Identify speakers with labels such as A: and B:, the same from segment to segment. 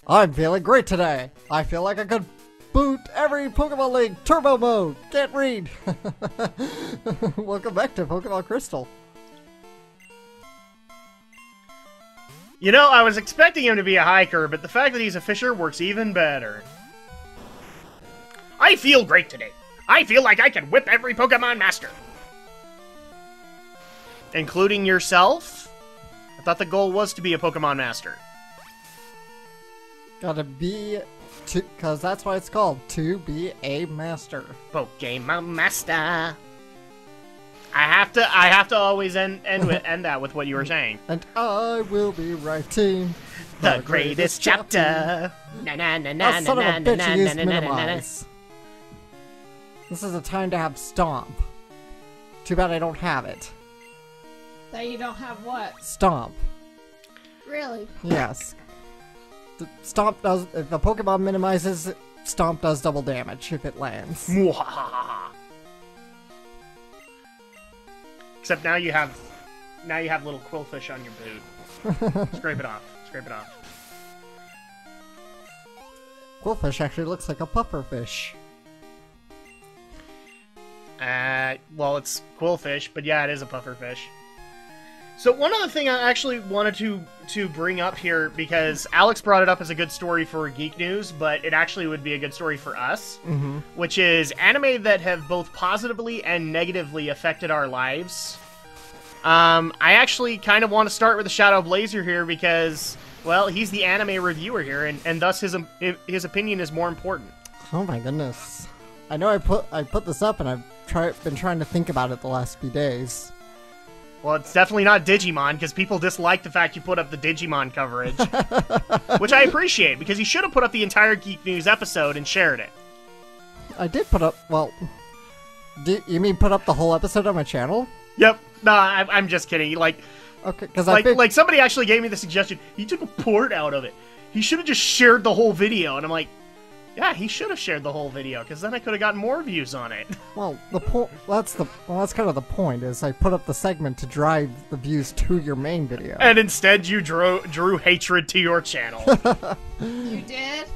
A: I'm feeling great today. I feel like I could boot every Pokemon League Turbo Mode. Can't read. Welcome back to Pokemon Crystal.
B: You know, I was expecting him to be a hiker, but the fact that he's a fisher works even better. I feel great today. I feel like I can whip every Pokemon Master. Including yourself? I thought the goal was to be a Pokemon Master.
A: Gotta be, because that's why it's called, to be a master.
B: Pokemon Master. I have to always end that with what you were saying.
A: And I will be writing
B: the greatest chapter. Na na na na
A: Oh, son of a
B: na
A: bitch,
B: na
A: he used
B: na na na na.
A: minimize. This is a time to have Stomp. Too bad I don't have it.
C: That you don't have what?
A: Stomp.
C: Really?
A: Yes. The Stomp does, if the Pokemon minimizes, Stomp does double damage if it lands.
B: Mwahaha. Except now you have little quillfish on your boot. Scrape it off. Scrape it off.
A: Quillfish actually looks like a pufferfish.
B: Well, it's quillfish, but yeah, it is a pufferfish. So one other thing I actually wanted to bring up here, because Alex brought it up as a good story for Geek News, but it actually would be a good story for us, which is anime that have both positively and negatively affected our lives. I actually kind of want to start with the Shadow Blazer here because, well, he's the anime reviewer here, and thus his opinion is more important.
A: Oh my goodness. I know I put this up and I've been trying to think about it the last few days.
B: Well, it's definitely not Digimon, because people dislike the fact you put up the Digimon coverage. Which I appreciate, because you should have put up the entire Geek News episode and shared it.
A: I did put up, well... you mean put up the whole episode on my channel?
B: Yep. No, I'm just kidding. Like,
A: okay, because
B: like somebody actually gave me the suggestion, he took a port out of it. He should have just shared the whole video, and I'm like, yeah, he should have shared the whole video, because then I could have gotten more views on it.
A: Well, that's kind of the point, is I put up the segment to drive the views to your main video.
B: And instead you drew hatred to your channel.
C: You did?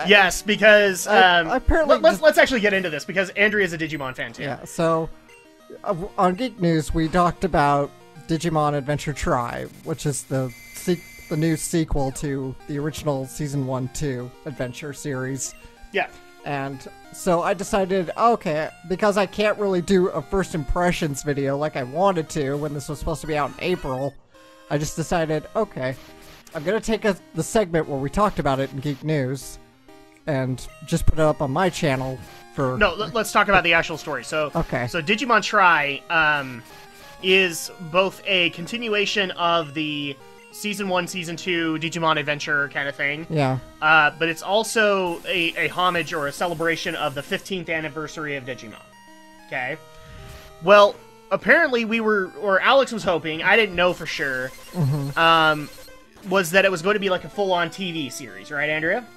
B: Yes, because
A: apparently
B: let's actually get into this, because Andrea's a Digimon fan too.
A: Yeah, so on Geek News we talked about Digimon Adventure Tri, which is the new sequel to the original Season 1-2 Adventure series.
B: Yeah.
A: And so I decided, okay, because I can't really do a first impressions video like I wanted to when this was supposed to be out in April, I just decided, okay, I'm going to take the segment where we talked about it in Geek News and just put it up on my channel for...
B: No, let's talk about the actual story. So,
A: okay.
B: So Digimon Tri is both a continuation of the Season 1, Season 2 Digimon Adventure kind of thing.
A: Yeah.
B: But it's also a homage or a celebration of the 15th anniversary of Digimon. Okay? Well, apparently Alex was hoping, I didn't know for sure, was that it was going to be like a full-on TV series, right, Andrea?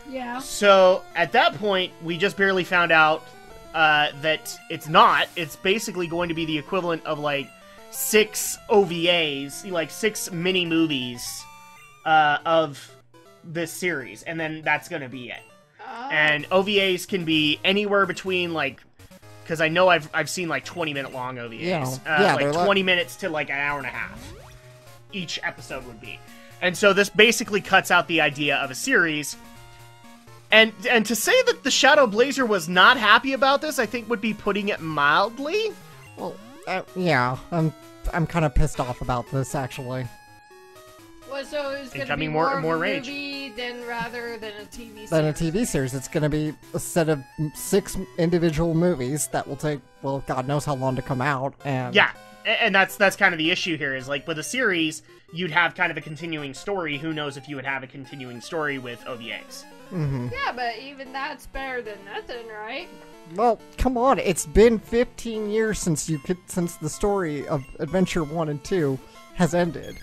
C: Yeah.
B: So, at that point, we just barely found out that it's not. It's basically going to be the equivalent of, like, 6 OVAs, like 6 mini movies of this series, and then that's gonna be it. And OVAs can be anywhere between, like, because I know I've seen like 20-minute long OVAs, like 20 minutes to like an hour and a half. Each episode would be, and so this basically cuts out the idea of a series. And to say that the Shadow Blazer was not happy about this, I think would be putting it mildly.
A: Well, yeah, I'm kind of pissed off about this, actually.
C: Well, so it's going to be
B: more
C: more
B: rage.
C: movie rather than a TV series.
A: Than a TV series. It's going to be a set of 6 individual movies that will take, well, God knows how long to come out. And
B: yeah, and that's kind of the issue here, is like with a series, you'd have kind of a continuing story. Who knows if you would have a continuing story with OVAs.
C: Yeah, but even that's better than nothing, right?
A: Well, come on, it's been 15 years since the story of Adventure 1 and 2 has ended.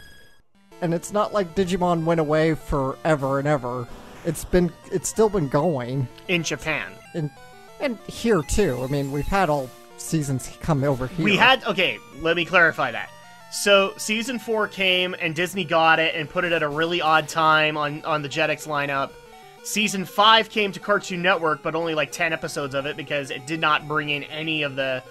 A: And it's not like Digimon went away forever and ever. It's still been going.
B: In Japan.
A: And here too. I mean, we've had all seasons come over here.
B: Okay, let me clarify that. So, Season 4 came, and Disney got it, and put it at a really odd time on the Jetix lineup. Season 5 came to Cartoon Network, but only like 10 episodes of it because it did not bring in any of the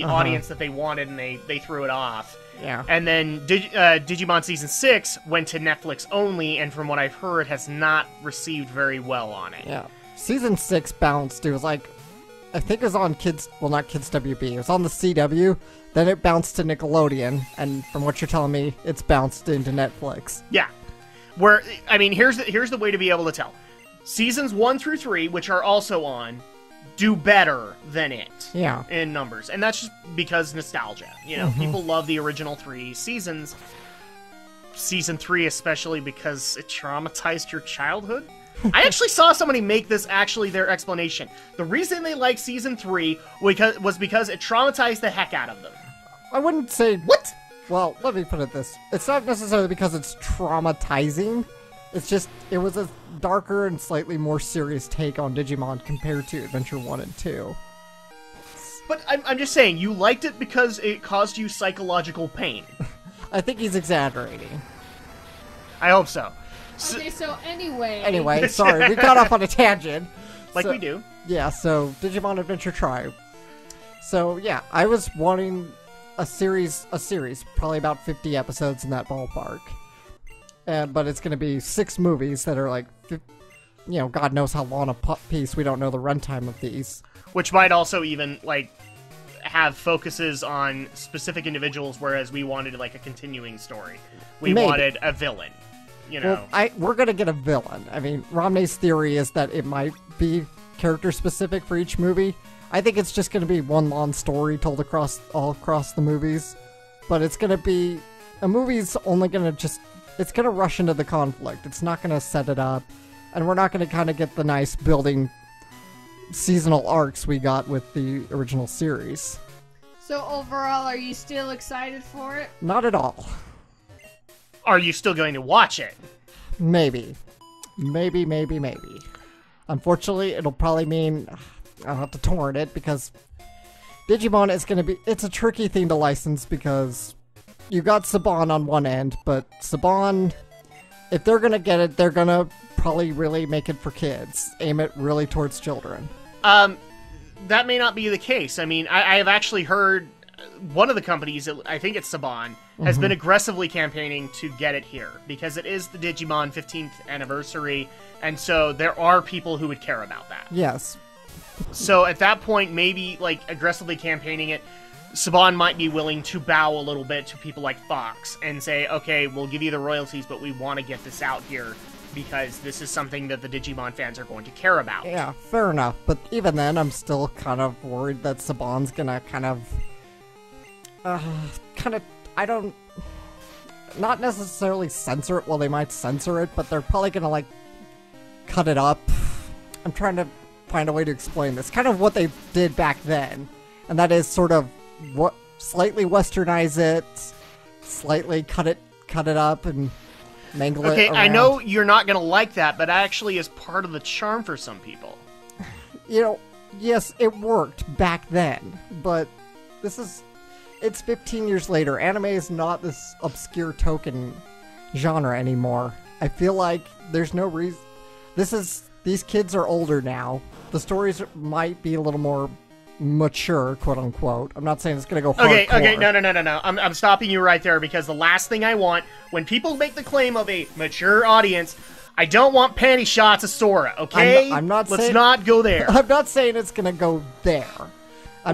B: audience that they wanted, and they threw it off.
A: Yeah.
B: And then Digimon Season 6 went to Netflix only, and from what I've heard, has not received very well on it.
A: Yeah. Season 6 bounced. It was like, I think it was on Kids, well, not Kids WB. It was on the CW. Then it bounced to Nickelodeon, and from what you're telling me, it's bounced into Netflix.
B: Yeah. Where, I mean, here's the way to be able to tell. Seasons 1 through 3, which are also on, do better than it.
A: Yeah.
B: In numbers. And that's just because nostalgia. You know, people love the original 3 seasons. Season 3 especially because it traumatized your childhood. I actually saw somebody make this actually their explanation. The reason they like Season 3 was because it traumatized the heck out of them.
A: I wouldn't say...
B: What?
A: Well, let me put it this. It's not necessarily because it's traumatizing. It's just, it was a darker and slightly more serious take on Digimon compared to Adventure 1 and 2.
B: But I'm just saying, you liked it because it caused you psychological pain.
A: I think he's exaggerating.
B: I hope so.
C: Okay, so anyway...
A: Anyway, sorry, we got off on a tangent.
B: Like we do.
A: Yeah, so Digimon Adventure Tribe. So, yeah, I was wanting a series, probably about 50 episodes in that ballpark. But it's going to be 6 movies that are like, you know, God knows how long a piece. We don't know the runtime of these.
B: Which might also even, like, have focuses on specific individuals, whereas we wanted, like, a continuing story. We wanted a villain, you know.
A: Well, we're going to get a villain. I mean, Romney's theory is that it might be character-specific for each movie. I think it's just going to be one long story told all across the movies. But it's going to be... A movie's only going to just... It's going to rush into the conflict. It's not going to set it up. And we're not going to kind of get the nice building seasonal arcs we got with the original series.
C: So overall, are you still excited for it?
A: Not at all.
B: Are you still going to watch it?
A: Maybe. Maybe. Unfortunately, it'll probably mean I'll have to torrent it because Digimon is going to be... It's a tricky thing to license because... You got Saban on one end, but Saban, if they're gonna get it, they're gonna probably really make it for kids. Aim it really towards children.
B: That may not be the case. I mean, I have actually heard one of the companies, I think it's Saban, has been aggressively campaigning to get it here, because it is the Digimon 15th anniversary, and so there are people who would care about that.
A: Yes.
B: So at that point, maybe, like, aggressively campaigning it, Saban might be willing to bow a little bit to people like Fox and say, okay, we'll give you the royalties, but we want to get this out here because this is something that the Digimon fans are going to care about.
A: Yeah, fair enough. But even then, I'm still kind of worried that Saban's gonna I don't... Not necessarily censor it. Well, they might censor it, but they're probably gonna, like, cut it up. I'm trying to find a way to explain this. Kind of what they did back then. And that is sort of slightly westernize it, slightly cut it up and mangle it
B: Okay,
A: around.
B: I know you're not going to like that, but actually is part of the charm for some people.
A: You know, yes, it worked back then, but it's 15 years later. Anime is not this obscure token genre anymore. I feel like there's no reason... These kids are older now. The stories might be a little more mature, quote unquote. I'm not saying it's gonna go hardcore.
B: Okay, no. I'm stopping you right there because the last thing I want, when people make the claim of a mature audience, I don't want panty shots of Sora, okay? Let's not go there.
A: I'm not saying it's gonna go there.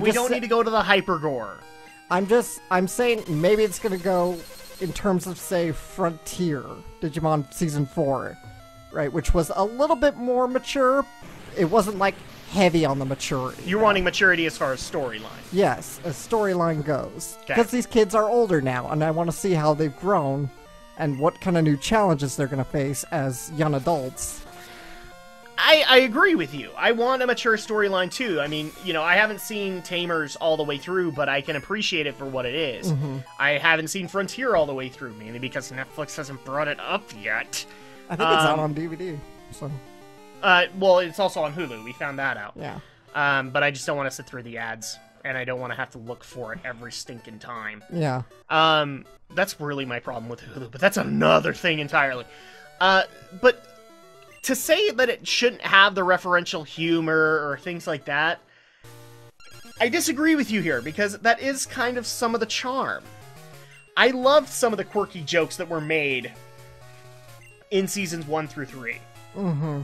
B: We don't need to go to the hypergore.
A: I'm saying maybe it's gonna go in terms of, say, Frontier, Digimon Season 4, right? Which was a little bit more mature. It wasn't like heavy on the maturity.
B: You're wanting maturity as far as storyline.
A: Yes, as storyline goes. Because these kids are older now, and I want to see how they've grown and what kind of new challenges they're going to face as young adults.
B: I agree with you. I want a mature storyline too. I mean, you know, I haven't seen Tamers all the way through, but I can appreciate it for what it is. I haven't seen Frontier all the way through, mainly because Netflix hasn't brought it up yet.
A: I think it's out on DVD, so...
B: well, it's also on Hulu. We found that out.
A: Yeah.
B: But I just don't want to sit through the ads, and I don't want to have to look for it every stinking time.
A: Yeah.
B: That's really my problem with Hulu, but that's another thing entirely. But to say that it shouldn't have the referential humor or things like that, I disagree with you here, because that is kind of some of the charm. I loved some of the quirky jokes that were made in seasons 1 through 3.
A: Mm-hmm.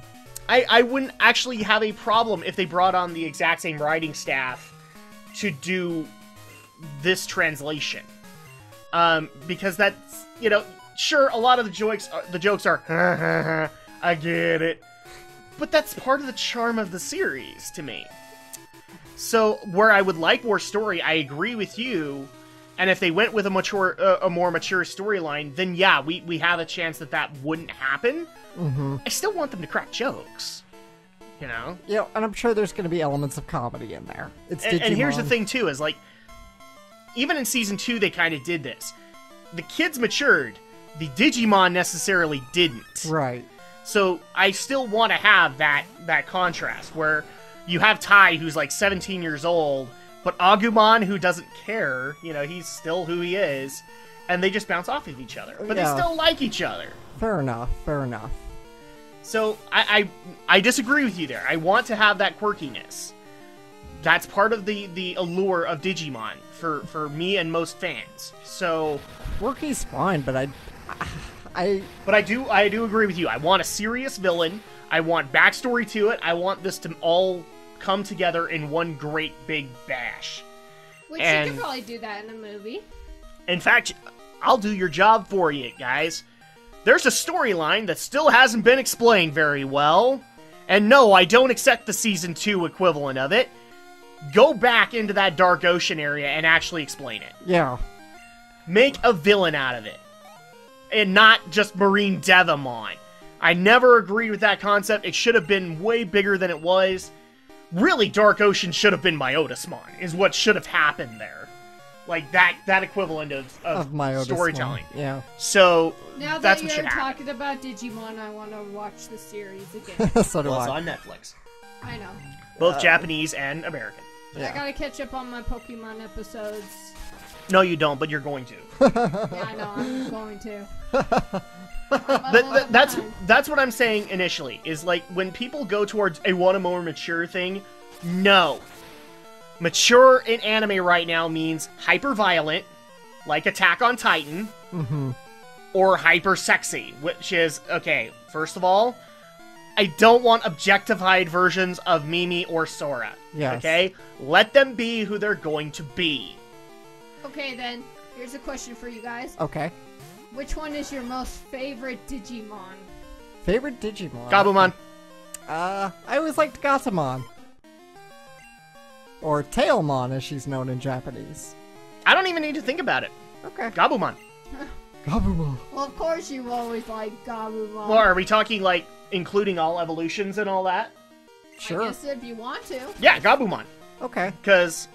B: I wouldn't actually have a problem if they brought on the exact same writing staff to do this translation. Because that's, you know, sure, a lot of the jokes are, I get it. But that's part of the charm of the series to me. So, where I would like more story, I agree with you. And if they went with a more mature storyline, then yeah, we have a chance that wouldn't happen.
A: Mm-hmm.
B: I still want them to crack jokes, you know?
A: Yeah, and I'm sure there's going to be elements of comedy in there. It's
B: and here's the
A: Digimon.
B: thing, too, is like, even in Season 2, they kind of did this. The kids matured, the Digimon necessarily didn't.
A: Right.
B: So I still want to have that contrast, where you have Tai, who's like 17 years old, but Agumon, who doesn't care, you know, he's still who he is, and they just bounce off of each other. But
A: Yeah.
B: they still like each other.
A: Fair enough, fair enough.
B: So I disagree with you there. I want to have that quirkiness. That's part of the allure of Digimon for me and most fans. So,
A: Quirky's fine, but
B: but I do agree with you. I want a serious villain. I want backstory to it. I want this to all come together in one great big bash.
C: Which
B: And-
C: you could probably do that in a movie.
B: In fact, I'll do your job for you, guys. There's a storyline that still hasn't been explained very well. And no, I don't accept the Season 2 equivalent of it. Go back into that Dark Ocean area and actually explain it.
A: yeah.
B: Make a villain out of it. And not just Marine Devimon. I never agreed with that concept. It should have been way bigger than it was. Really, Dark Ocean should have been Myotismon, is what should have happened there. Like, that equivalent of
A: my
B: storytelling.
A: Yeah.
B: So,
C: Now
B: that's
C: that
B: what
C: you're
B: should happen.
C: talking about Digimon, I want to watch the series again.
A: So do
B: Well, it's
A: I.
B: on Netflix.
C: I know.
B: Both Japanese and American.
C: I
A: Yeah.
C: gotta catch up on my Pokemon episodes.
B: No, you don't, but you're going to.
C: Yeah, I know, I'm going to.
B: That's what I'm saying initially, is like, when people go towards a want a more mature thing, no. Mature in anime right now means hyper-violent, like Attack on Titan,
A: Mm-hmm.
B: or hyper-sexy, which is, okay, first of all, I don't want objectified versions of Mimi or Sora.
A: Yes.
B: Okay? Let them be who they're going to be.
C: Okay, then, here's a question for you guys.
A: Okay.
C: Which one is your most favorite Digimon?
A: Favorite Digimon?
B: Gabumon.
A: I always liked Gatomon. Or Tailmon, as she's known in Japanese.
B: I don't even need to think about it.
A: Okay.
B: Gabumon.
A: Gabumon.
C: Well, of course you always like Gabumon.
B: Well, are we talking, like, including all evolutions and all that?
A: Sure.
C: I guess if you want to.
B: Yeah, Gabumon.
A: Okay.
B: Because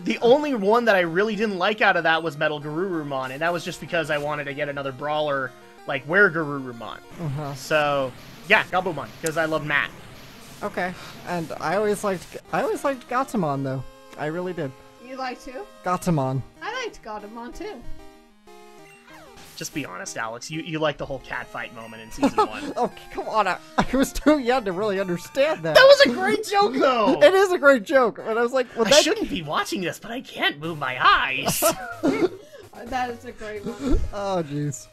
B: the only one that I really didn't like out of that was Metal Garurumon, and that was just because I wanted to get another brawler like Were Garurumon.
A: Uh-huh.
B: So, yeah, Gabumon, because I love Matt.
A: Okay. And I always liked Gatomon, though. I really did.
C: You like to?
A: Gatomon.
C: I liked Gabumon too.
B: Just be honest, Alex. You like the whole catfight moment in Season 1.
A: Oh, come on. I was too young to really understand that.
B: That was a great joke, though!
A: It is a great joke, but I was like, well,
B: I
A: that...
B: shouldn't be watching this, but I can't move my eyes.
C: That is a great one.
A: Oh, jeez.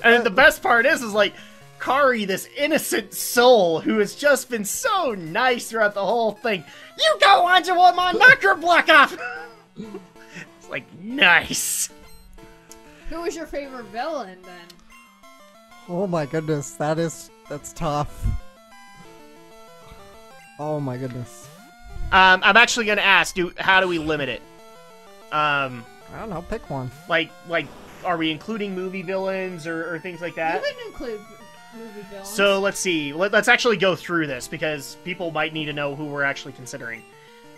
B: And the best part is like, Kari, this innocent soul who has just been so nice throughout the whole thing. You go on to one, my knock your block off! It's like, nice.
C: Who was your favorite villain then?
A: Oh my goodness, that's tough. Oh my goodness.
B: I'm actually gonna ask, how do we limit it?
A: I don't know, pick one.
B: Like, are we including movie villains or things like
C: You
B: that?
C: can include movie villains.
B: So let's see. Let's actually go through this because people might need to know who we're actually considering.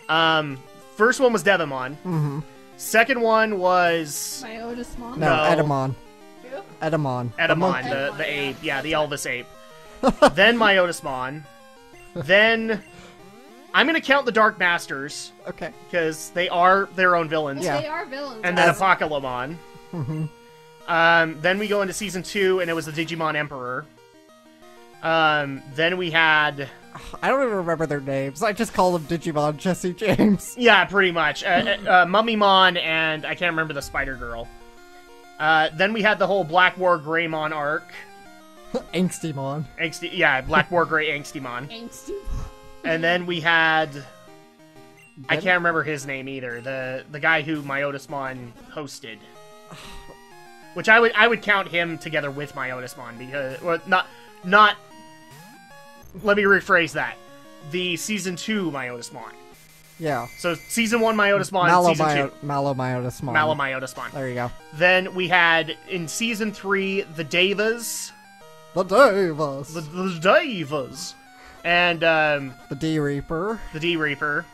B: First one was Devimon.
A: Mm-hmm.
B: Second one was
C: Myotismon?
A: No,
B: No.
A: Edamon.
C: Who?
A: Edamon.
B: Edamon,
C: Edamon,
B: the ape. Yeah, the
C: that's
B: Elvis ape. Then Myotismon. Then I'm gonna count the Dark Masters
A: Okay.
B: because they are their own villains.
A: Yeah.
C: They are villains.
B: And then
A: As-
B: Apocalypmon.
A: Mm-hmm.
B: Then we go into Season 2, and it was the Digimon Emperor. Then we had...
A: I don't even remember their names. I just call them Digimon Jesse James.
B: Yeah, pretty much. Mummymon and I can't remember the Spider Girl. Then we had the whole Black War Greymon arc.
A: Angstymon.
B: Yeah, Black War Grey Angstymon.
C: Angsty.
B: And then we had... I can't remember his name either. The guy who Myotismon hosted. Which I would count him together with Myotismon because... Well, not... Let me rephrase that. The Season 2 Myotismon.
A: Yeah.
B: So Season 1 Myotismon, Season 2...
A: Malomyotismon.
B: Malomyotismon.
A: There you go.
B: Then we had, in Season 3, the Devas.
A: The Devas.
B: The Devas. And,
A: the D-Reaper.
B: The D-Reaper.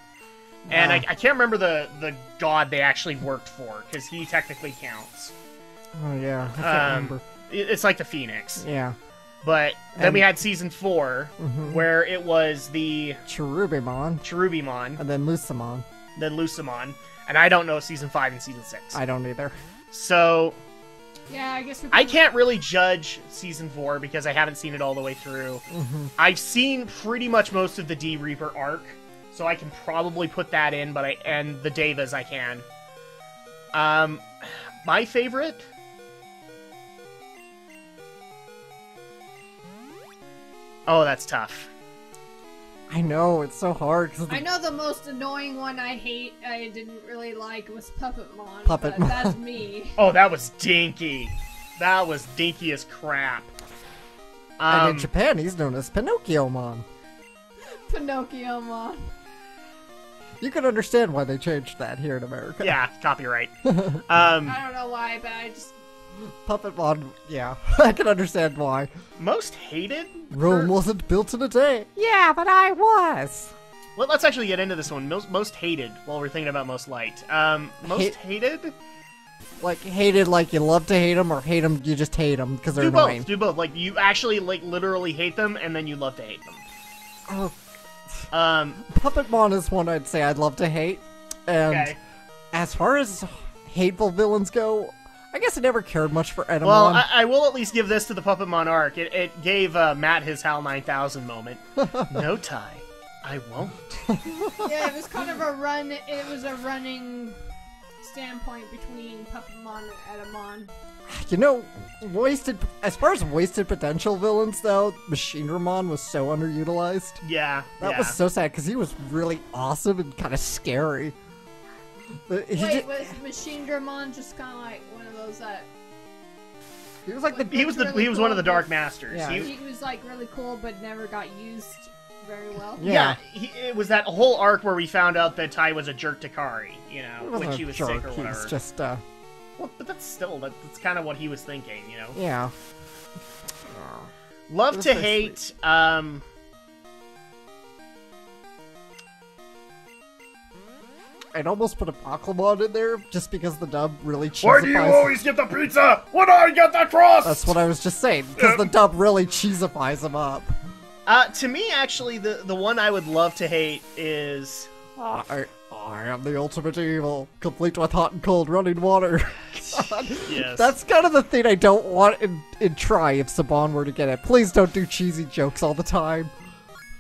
B: And I can't remember the god they actually worked for, because he technically counts.
A: Oh, yeah. I can't remember.
B: It's like the Phoenix.
A: Yeah.
B: But then we had Season 4, where it was the...
A: Cherubimon. And then Lucamon.
B: And I don't know Season 5 and Season 6.
A: I don't either.
B: So...
C: Yeah, I guess
B: I can't really judge Season 4 because I haven't seen it all the way through. I've seen pretty much most of the D-Reaper arc, so I can probably put that in, and the Devas I can. My favorite... Oh, that's tough.
A: I know, it's so hard.
C: I know the most annoying one I didn't really like was Puppetmon.
A: Puppetmon.
C: But that's me.
B: Oh, that was dinky. That was dinky as crap.
A: And in Japan, he's known as Pinocchiomon.
C: Pinocchiomon.
A: You can understand why they changed that here in America.
B: Yeah, copyright.
C: I don't know why, but I just...
A: Puppetmon, yeah. I can understand why.
B: Most hated?
A: Rome wasn't built in a day. Yeah, but I was.
B: Well, let's actually get into this one. Most hated, while we're thinking about most liked. Most hated?
A: Like, hated like you love to hate them, or hate them you just hate them because they're annoying?
B: Do both. Like, you actually, like, literally hate them, and then you love to hate them.
A: Oh. Puppetmon is one I'd say I'd love to hate. And as far as hateful villains go... I guess I never cared much for Edamon.
B: Well, I will at least give this to the Puppetmon arc. It gave Matt his HAL 9000 moment. No tie. I won't.
C: Yeah, it was kind of a run. It was a running standpoint between Puppetmon and Edamon.
A: You know, as far as wasted potential villains, though, Machineramon was so underutilized.
B: Yeah.
A: That was so sad, because he was really awesome and kind of scary.
C: Was Machineramon just kind of like one of those that...
A: He was like
B: he was one of the Dark Masters.
A: Yeah.
C: He was like really cool, but never got used very well.
B: Yeah, it was that whole arc where we found out that Tai was a jerk to Kari, you know, when she was sick or whatever.
A: He was just,
B: Well, but that's kind of what he was thinking, you know?
A: Yeah.
B: Love to hate,
A: I'd almost put a Pokemon in there, just because the dub really cheesifies...
B: Why do you always get the pizza when I get the crust?
A: That's what I was just saying, because the dub really cheesifies him up.
B: To me, actually, the one I would love to hate is...
A: I am the ultimate evil, complete with hot and cold running water.
B: Yes.
A: That's kind of the thing I don't want in Try if Saban were to get it. Please don't do cheesy jokes all the time.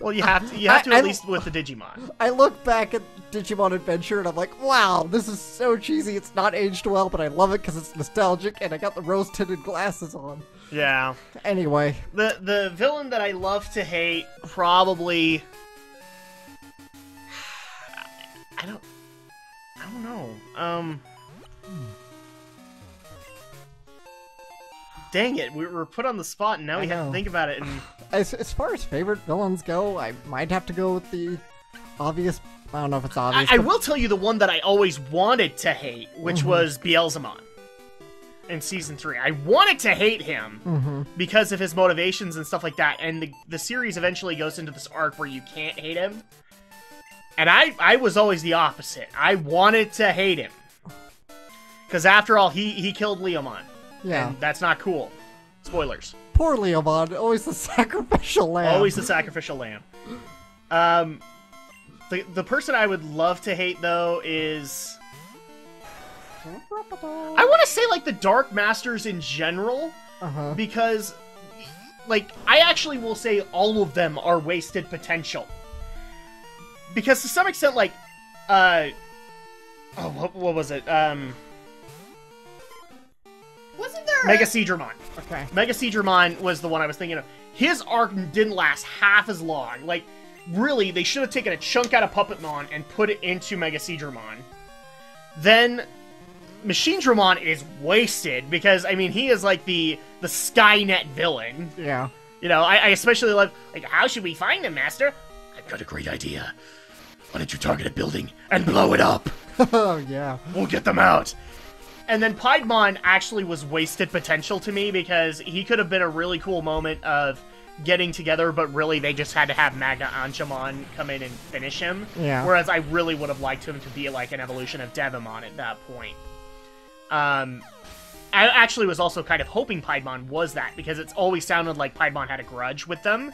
B: Well, you have to at least with the Digimon.
A: I look back at Digimon Adventure and I'm like, wow, this is so cheesy. It's not aged well, but I love it because it's nostalgic and I got the rose-tinted glasses on.
B: Yeah.
A: Anyway.
B: The villain that I love to hate probably... I don't know. Dang it, we were put on the spot and now we have to think about it. And...
A: As far as favorite villains go, I might have to go with the obvious... I don't know if it's obvious.
B: I will tell you the one that I always wanted to hate, which was Beelzemon in Season 3. I wanted to hate him because of his motivations and stuff like that, and the series eventually goes into this arc where you can't hate him. And I was always the opposite. I wanted to hate him. Because after all, he killed Leomon.
A: Yeah.
B: And that's not cool. Spoilers.
A: Poor Leomon, always the sacrificial lamb.
B: Always the sacrificial lamb. The person I would love to hate, though, is... I want to say, like, the Dark Masters in general. Because like, I actually will say all of them are wasted potential. Because to some extent, like, what was it?
C: Wasn't there
B: Mega Seedramon.
A: Okay.
B: Mega Seedramon was the one I was thinking of. His arc didn't last half as long. Like, really, they should have taken a chunk out of Puppetmon and put it into Mega Seedramon. Then, Machinedramon is wasted, because, I mean, he is, like, the Skynet villain.
A: Yeah.
B: You know, I especially love, like, how should we find him, Master? I've got a great idea. Why don't you target a building and blow it up?
A: Oh, yeah.
B: We'll get them out. And then Piedmon actually was wasted potential to me, because he could have been a really cool moment of getting together, but really they just had to have Magna Anchamon come in and finish him.
A: Yeah.
B: Whereas I really would have liked him to be like an evolution of Devimon at that point. I actually was also kind of hoping Piedmon was that, because it's always sounded like Piedmon had a grudge with them.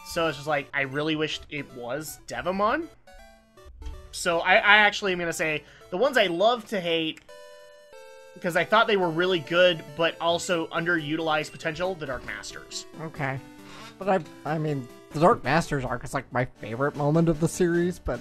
B: So it's just like, I really wished it was Devimon. So I actually am going to say, the ones I love to hate, because I thought they were really good, but also underutilized potential, the Dark Masters.
A: Okay. But I mean, the Dark Masters arc is like my favorite moment of the series, but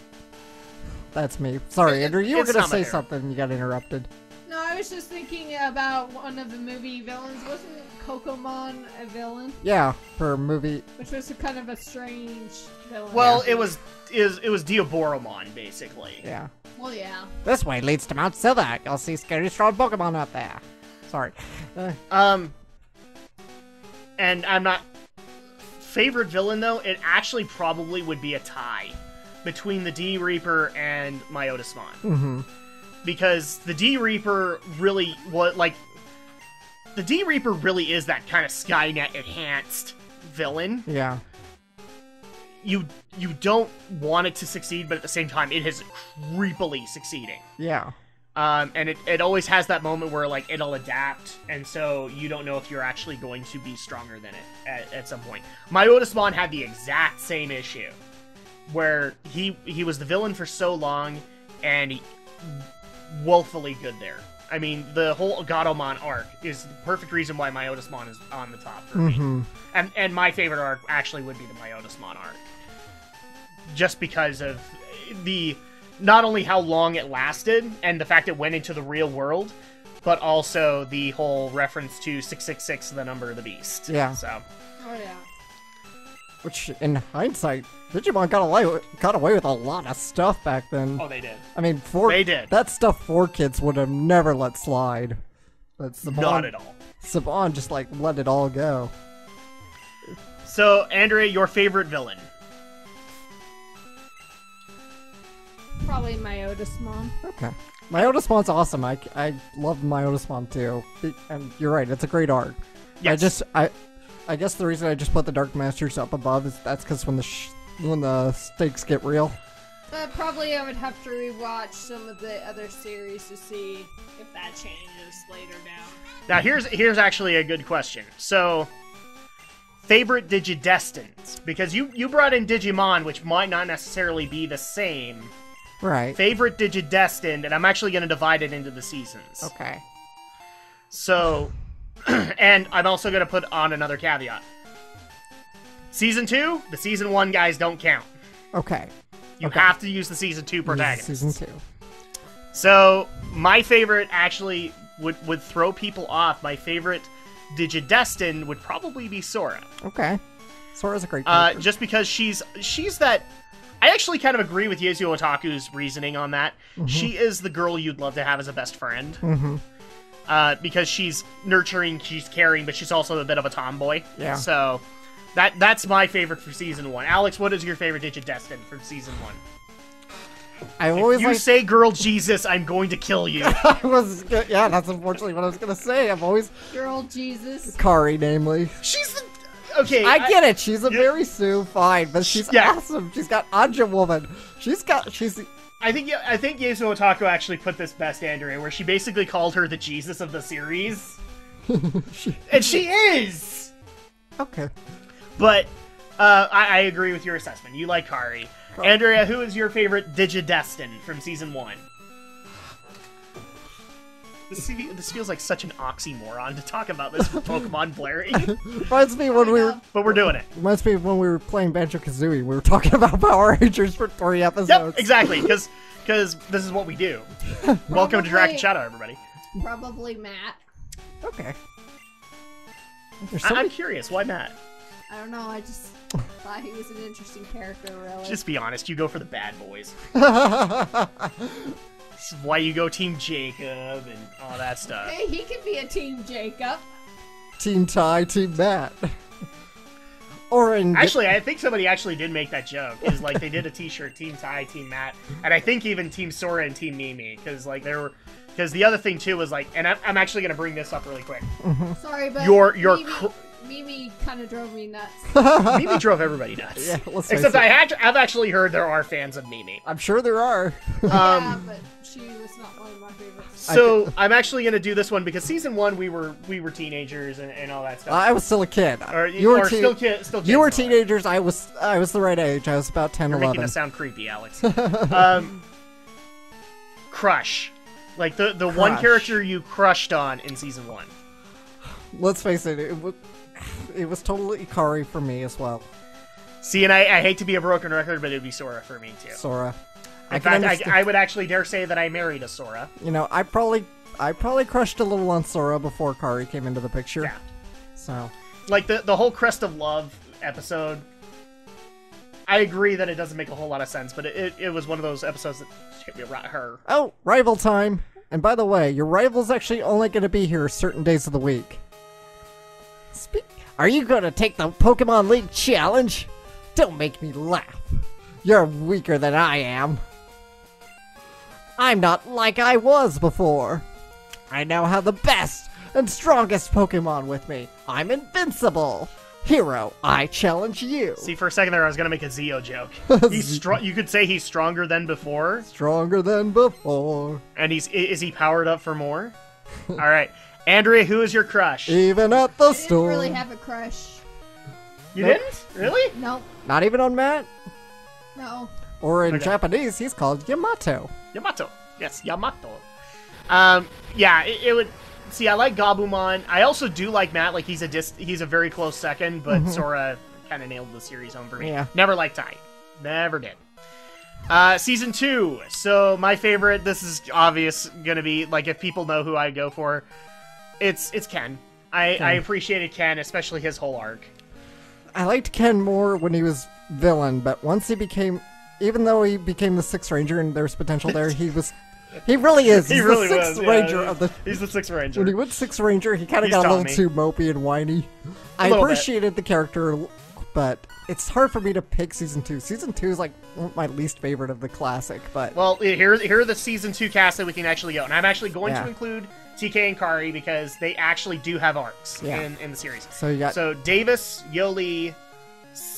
A: that's me. Sorry, Andrew, you were going to say something, you got interrupted.
C: No, I was just thinking about one of the movie villains. Wasn't Kokomon a villain?
A: Yeah, for a movie.
C: Which was kind of a strange villain.
B: Well, it was Diaboromon, basically.
A: Yeah.
C: Well, yeah.
A: This way leads to Mount Silver. You'll see scary strong Pokemon out there. Sorry.
B: And I'm not... Favorite villain, though, it actually probably would be a tie between the D-Reaper and Myotismon.
A: Mm-hmm.
B: Because the D-Reaper really was, like... The D-Reaper really is that kind of Skynet-enhanced villain.
A: Yeah.
B: You don't want it to succeed, but at the same time, it is creepily succeeding.
A: Yeah.
B: And it always has that moment where, like, it'll adapt, and so you don't know if you're actually going to be stronger than it at some point. Myotismon had the exact same issue, where he was the villain for so long, and he woefully good there. I mean, the whole Gatomon arc is the perfect reason why Myotismon is on the top for me. And my favorite arc actually would be the Myotismon arc. Just because of the... Not only how long it lasted, and the fact it went into the real world, but also the whole reference to 666, the number of the beast.
A: Yeah.
B: So.
C: Oh, yeah.
A: Which, in hindsight, Digimon got away with a lot of stuff back then.
B: Oh, they did.
A: I mean,
B: they did.
A: That stuff 4Kids would have never let slide. But Saban,
B: not at all.
A: Saban just, like, let it all go.
B: So, Andrea, your favorite villain?
C: Probably Myotismon.
A: Okay. Myotismon's awesome. I love Myotismon too. And you're right, it's a great arc.
B: Yes.
A: I guess the reason I just put the Dark Masters up above is that's because when the stakes get real.
C: Probably I would have to rewatch some of the other series to see if that changes later down.
B: Now, here's actually a good question. So, favorite Digidestins? Because you brought in Digimon, which might not necessarily be the same.
A: Right.
B: Favorite Digidestined, and I'm actually going to divide it into the seasons.
A: Okay.
B: So, and I'm also going to put on another caveat. Season 2, the Season 1 guys don't count.
A: Okay.
B: You have to use the Season 2 protagonist.
A: Season 2.
B: So, my favorite actually would throw people off. My favorite Digidestined would probably be Sora.
A: Okay. Sora's a great character.
B: Just because she's that... I actually kind of agree with Yasuo Otaku's reasoning on that. Mm-hmm. She is the girl you'd love to have as a best friend.
A: Mm-hmm.
B: Because she's nurturing, she's caring, but she's also a bit of a tomboy.
A: Yeah.
B: So, that's my favorite for Season 1. Alex, what is your favorite Digidestined from Season 1? If you say Girl Jesus, I'm going to kill you.
A: Yeah, that's unfortunately what I was going to say. I'm always...
C: Girl Jesus.
A: Kari, namely.
B: She's the... Okay,
A: I get it. She's a Mary Sue, fine, but she's awesome. She's got Anja Woman.
B: I think Yasuo Otaku actually put this best, Andrea, where she basically called her the Jesus of the series. And she is!
A: Okay.
B: But, I agree with your assessment. You like Kari. Andrea, who is your favorite Digidestin from Season 1? This feels like such an oxymoron to talk about this with Pokemon blaring.
A: Reminds me when we were.
B: But we're doing it.
A: Reminds me of when we were playing Banjo-Kazooie. We were talking about Power Rangers for 3 episodes.
B: Yep, exactly, because this is what we do. Welcome to Drak and Shadow, everybody.
C: Probably Matt.
A: Okay.
B: I'm curious, why Matt?
C: I don't know, I just thought he was an interesting character, really.
B: Just be honest, you go for the bad boys. This is why you go Team Jacob and all that stuff.
C: Hey, he could be a Team Jacob.
A: Team Ty, Team Matt. Or in
B: Actually, I think somebody actually did make that joke. Is like they did a T-shirt, Team Ty, Team Matt, and I think even Team Sora and Team Mimi, because like there were. Because the other thing too was like, and I'm actually gonna bring this up really quick.
C: Sorry, but Mimi kind of drove me nuts.
B: Mimi drove everybody nuts.
A: Yeah, let's
B: Except
A: face
B: I've actually heard there are fans of Mimi.
A: I'm sure there are.
C: Yeah, but she was not one of my favorites.
B: So I'm actually gonna do this one because season 1 we were teenagers and all that stuff.
A: I was still a kid.
B: Or,
A: You were
B: still kids.
A: You were teenagers. I was the right age. I was about 10,
B: You're
A: 11.
B: making us sound creepy, Alex. Crush. Like the one
A: Crush.
B: character you crushed on in season 1.
A: Let's face it. It was totally Ikari for me as well.
B: See, and I hate to be a broken record, but it'd be Sora for me too.
A: Sora.
B: In fact, I would actually dare say that I married a Sora.
A: You know, I probably crushed a little on Sora before Kari came into the picture.
B: Yeah.
A: So.
B: Like the whole Crest of Love episode. I agree that it doesn't make a whole lot of sense, but it was one of those episodes that hit me right her.
A: Oh, rival time. And by the way, your rival's actually only going to be here certain days of the week. Are you going to take the Pokemon League challenge? Don't make me laugh. You're weaker than I am. I'm not like I was before. I now have the best and strongest Pokemon with me. I'm invincible. Hero, I challenge you.
B: See, for a second there, I was gonna make a Zeo joke. You could say he's stronger than before.
A: Stronger than before.
B: And is he powered up for more? All right, Andrea, who is your crush?
A: Even at the
C: I
A: store.
C: didn't really have a crush.
B: You didn't? Really?
C: Nope.
A: Not even on Matt?
C: No.
A: Or in
B: Okay.
A: Japanese, he's called Yamato.
B: Yamato. Yes, Yamato. Yeah, it would. See, I like Gabumon. I also do like Matt. Like he's a very close second, but Sora kind of nailed the series home for me.
A: Yeah.
B: Never liked Ty. Never did. Season 2. So my favorite. This is obvious. Gonna be like if people know who I go for, it's Ken. I appreciated Ken, especially his whole arc.
A: I liked Ken more when he was villain, but once he became, even though he became the Sixth Ranger and there's potential there, he really is. He's
B: really
A: the Sixth
B: was,
A: Ranger
B: yeah.
A: of the.
B: He's the Sixth Ranger.
A: When he went Sixth Ranger, he kind of
B: He's
A: got a little
B: Tommy.
A: too mopey and whiny. I
B: little bit.
A: appreciated the character, but it's hard for me to pick season 2. Season 2 is like my least favorite of the classic, but
B: Well, here are the season 2 cast that we can actually go, and I'm actually going
A: Yeah.
B: to include TK and Kari because they actually do have arcs
A: Yeah.
B: in the series.
A: so you got
B: So Davis, Yoli,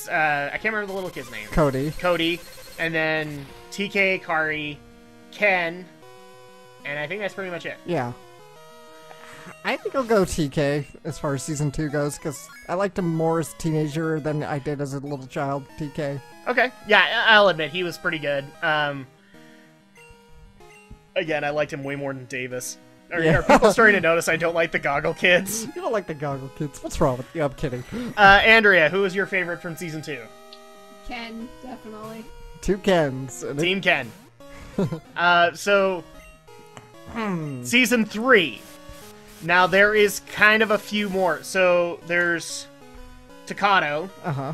B: I can't remember the little kid's name.
A: Cody.
B: And then TK, Kari, Ken, and I think that's pretty much it.
A: Yeah. I think I'll go TK as far as season 2 goes, because I liked him more as a teenager than I did as a little child, TK.
B: Okay, yeah, I'll admit he was pretty good. Again, I liked him way more than Davis. Are people starting to notice I don't like the goggle kids?
A: You don't like the goggle kids. What's wrong with you? I'm kidding.
B: Andrea, who was your favorite from season 2?
C: Ken, definitely.
A: 2 Kens. And
B: Team Ken. So season 3. Now there is kind of a few more. So there's Takato.
A: Uh-huh.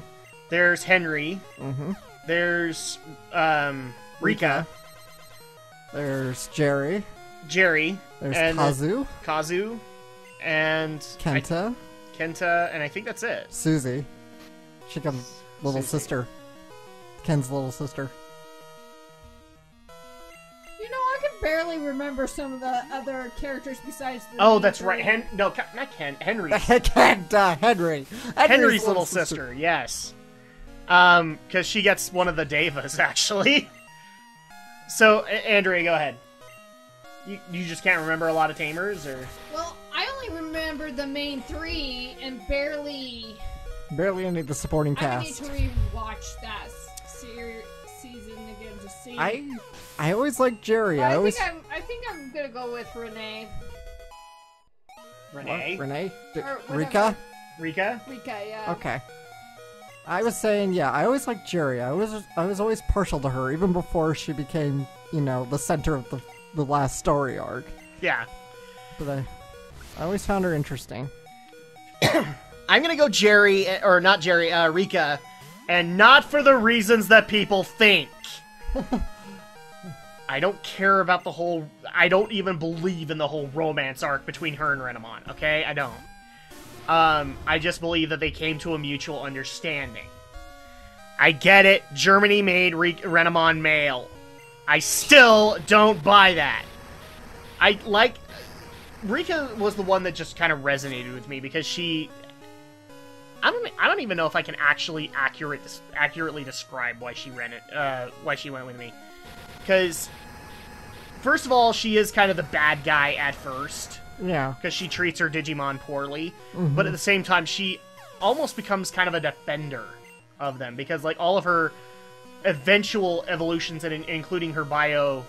B: There's Henry.
A: Mm-hmm.
B: There's Rika.
A: There's Jerry.
B: Jerry.
A: There's
B: and
A: Kazu.
B: And
A: Kenta.
B: Kenta, and I think that's it.
A: Susie. She comes little
B: Susie.
A: sister. Ken's little sister.
C: You know, I can barely remember some of the other characters besides the
B: Oh,
C: main
B: that's
C: three.
B: right. Not Ken. Henry.
A: Kenta, Henry.
B: Henry's little sister. Yes. Because she gets one of the Devas, actually. So, Andrea, go ahead. You just can't remember a lot of Tamers, or?
C: Well, I only remember the main 3 and barely...
A: Barely any of the supporting
C: I need
A: cast.
C: to rewatch that season again to see.
A: I always liked Jerry.
C: But
A: I always
C: I think I'm gonna go with Renee.
B: Renee?
A: Renee?
C: Or whatever.
A: Rika?
B: Rika?
C: Rika, yeah.
A: Okay. I was saying, yeah, I always liked Jerry. I was always partial to her, even before she became, you know, the center of the last story arc.
B: Yeah.
A: But I always found her interesting.
B: I'm gonna go Jerry, or not Jerry, Rika, and not for the reasons that people think. I don't care about the whole... I don't even believe in the whole romance arc between her and Renamon, okay? I don't. I just believe that they came to a mutual understanding. I get it, Germany made Renamon male. I still don't buy that. I like... Rika was the one that just kind of resonated with me because she... I don't even know if I can actually accurately describe why she went with me. Because, first of all, she is kind of the bad guy at first.
A: Yeah.
B: Because she treats her Digimon poorly. But at the same time, she almost becomes kind of a defender of them. Because, like, all of her eventual evolutions, and including her bio...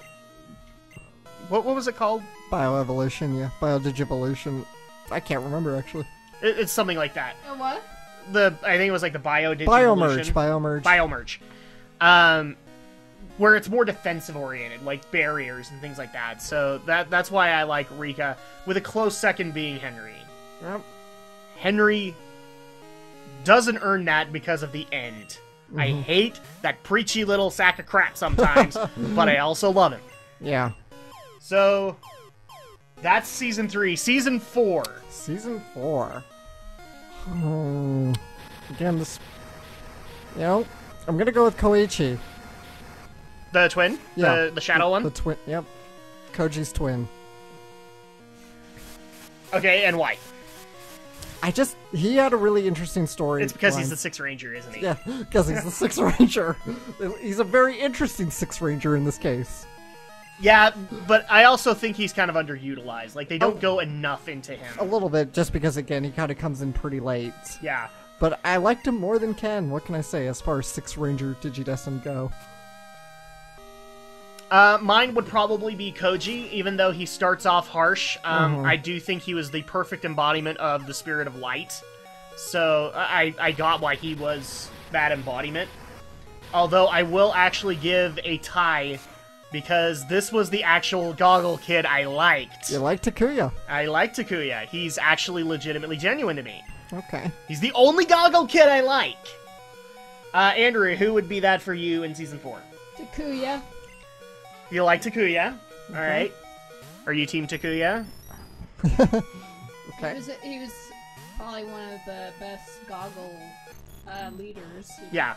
B: What was it called?
A: Bioevolution, yeah. Biodigivolution. I can't remember, actually.
B: It's something like that.
C: What?
B: I think it was like the Biodigivolution.
A: Biomerge.
B: Where it's more defensive oriented, like barriers and things like that. So that's why I like Rika, with a close second being Henry.
A: Yep.
B: Henry doesn't earn that because of the end. I hate that preachy little sack of crap sometimes, but I also love him.
A: Yeah.
B: So that's season 3. Season 4.
A: Season 4. Again, this... You know, I'm gonna go with Koichi.
B: The twin?
A: Yeah.
B: The shadow one?
A: The twin, yep. Koji's twin.
B: Okay, and why?
A: He had a really interesting story.
B: It's because he's the Sixth Ranger, isn't he?
A: Yeah, because he's the Sixth Ranger. He's a very interesting Sixth Ranger in this case.
B: Yeah, but I also think he's kind of underutilized. Like, they don't go enough into him.
A: A little bit, just because, again, he kind of comes in pretty late.
B: Yeah.
A: But I liked him more than Ken. What can I say as far as Sixth Ranger Digidestin go?
B: Mine would probably be Koji, even though he starts off harsh. I do think he was the perfect embodiment of the spirit of light. So I got why he was that embodiment. Although I will actually give a tie, because this was the actual Goggle Kid I liked.
A: You like Takuya?
B: I like Takuya. He's actually legitimately genuine to me.
A: Okay.
B: He's the only Goggle Kid I like. Andrew, who would be that for you in Season 4?
C: Takuya.
B: You like Takuya? Alright. Are you Team Takuya?
A: Okay.
C: He was probably one of the best Goggle leaders.
B: Yeah,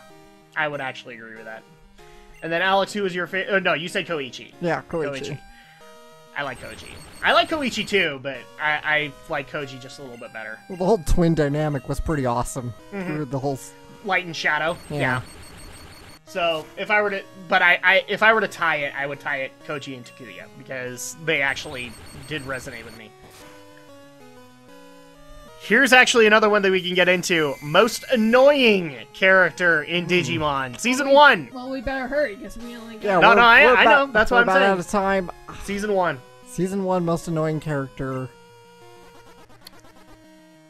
B: I would actually agree with that. And then Alex, who was your favorite? Oh, no, you said Koichi.
A: Yeah, Koichi.
B: I like Koji. I like Koichi too, but I like Koji just a little bit better.
A: Well, the whole twin dynamic was pretty awesome. Through the whole...
B: Light and shadow.
A: Yeah.
B: So if I were to, if I were to tie it, I would tie it Koji and Takuya because they actually did resonate with me. Here's actually another one that we can get into. Most annoying character in Digimon. Season 1!
C: Well, we better hurry, because we only got...
A: Yeah,
B: I know. That's what I'm saying.
A: We're out of time.
B: Season 1.
A: Season 1, most annoying character.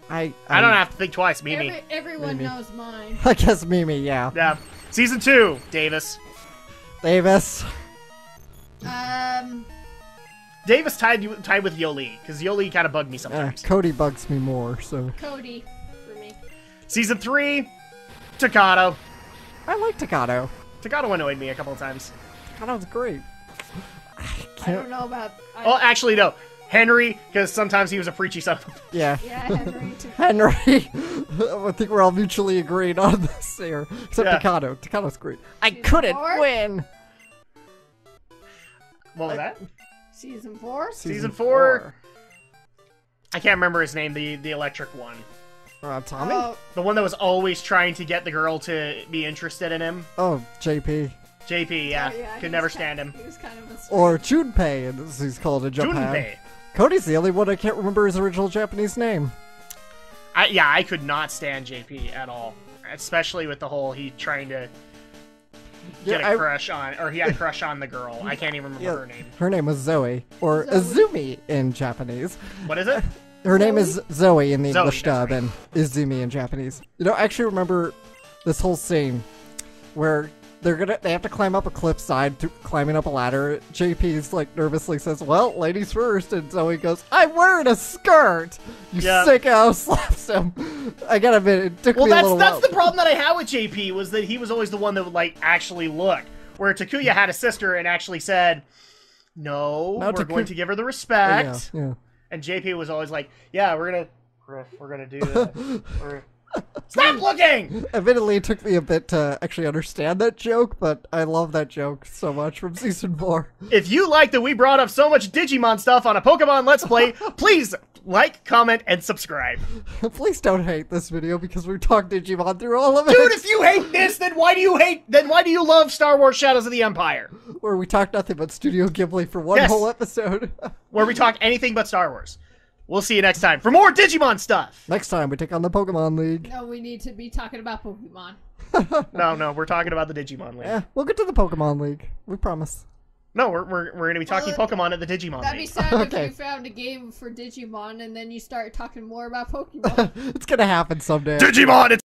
A: I
B: don't have to think twice. Mimi.
C: Everyone
A: Mimi.
C: knows mine.
A: I guess Mimi, yeah.
B: Yeah. Season 2. Davis.
A: Davis.
B: Davis tied with Yoli, because Yoli kind of bugged me sometimes.
A: Cody bugs me more, so...
C: Cody, for me.
B: Season 3, Takato.
A: I like Takato.
B: Takato annoyed me a couple of times.
A: Takato's great.
C: I don't know about...
B: Oh, actually, no. Henry, because sometimes he was a preachy son.
A: Yeah.
C: Yeah, Henry, too.
A: Henry. I think we're all mutually agreed on this here. Except Takato. Takato's great. I couldn't win!
B: What was that?
C: Season 4?
B: Season 4. I can't remember his name, the electric one.
A: Tommy?
B: The one that was always trying to get the girl to be interested in him.
A: Oh, JP.
B: JP, yeah. Could never stand him.
C: He was kind of a...
A: Or Junpei, as he's called in Japan.
B: Junpei.
A: Cody's the only one I can't remember his original Japanese name.
B: I could not stand JP at all. Especially with the whole he trying to get a crush on, or he had a crush on the girl. I can't even remember her name.
A: Her name was Zoe, or Azumi in Japanese.
B: What is it?
A: Her name is Zoe in the
B: Zoe,
A: English
B: that's
A: dub and Izumi in Japanese. You know, I actually remember this whole scene where they have to climb up a cliffside, climbing up a ladder. JP's like nervously says, "Well, ladies first," and Zoe goes, "I'm wearing a skirt." You sicko, slaps him. I gotta admit, it took me a little while.
B: Well, that's the problem that I had with JP, was that he was always the one that would like actually look. Where Takuya had a sister and actually said, "No, we're going to give her the respect."
A: Yeah.
B: And JP was always like, "Yeah, we're gonna do that." Stop looking!
A: Admittedly, it took me a bit to actually understand that joke, but I love that joke so much from Season 4.
B: If you like that we brought up so much Digimon stuff on a Pokemon Let's Play, please like, comment, and subscribe.
A: Please don't hate this video because we talked Digimon through all of it.
B: Dude, if you hate this, then why do you love Star Wars Shadows of the Empire?
A: Where we talk nothing but Studio Ghibli for one whole episode.
B: Where we talk anything but Star Wars. We'll see you next time for more Digimon stuff.
A: Next time we take on the Pokemon League.
C: No, we need to be talking about Pokemon.
B: No, we're talking about the Digimon League.
A: Yeah, we'll get to the Pokemon League. We promise.
B: No, we're going to be talking Pokemon at the Digimon
C: That'd be
B: League.
C: sad if you found a game for Digimon and then you start talking more about Pokemon.
A: It's gonna happen someday.
B: Digimon!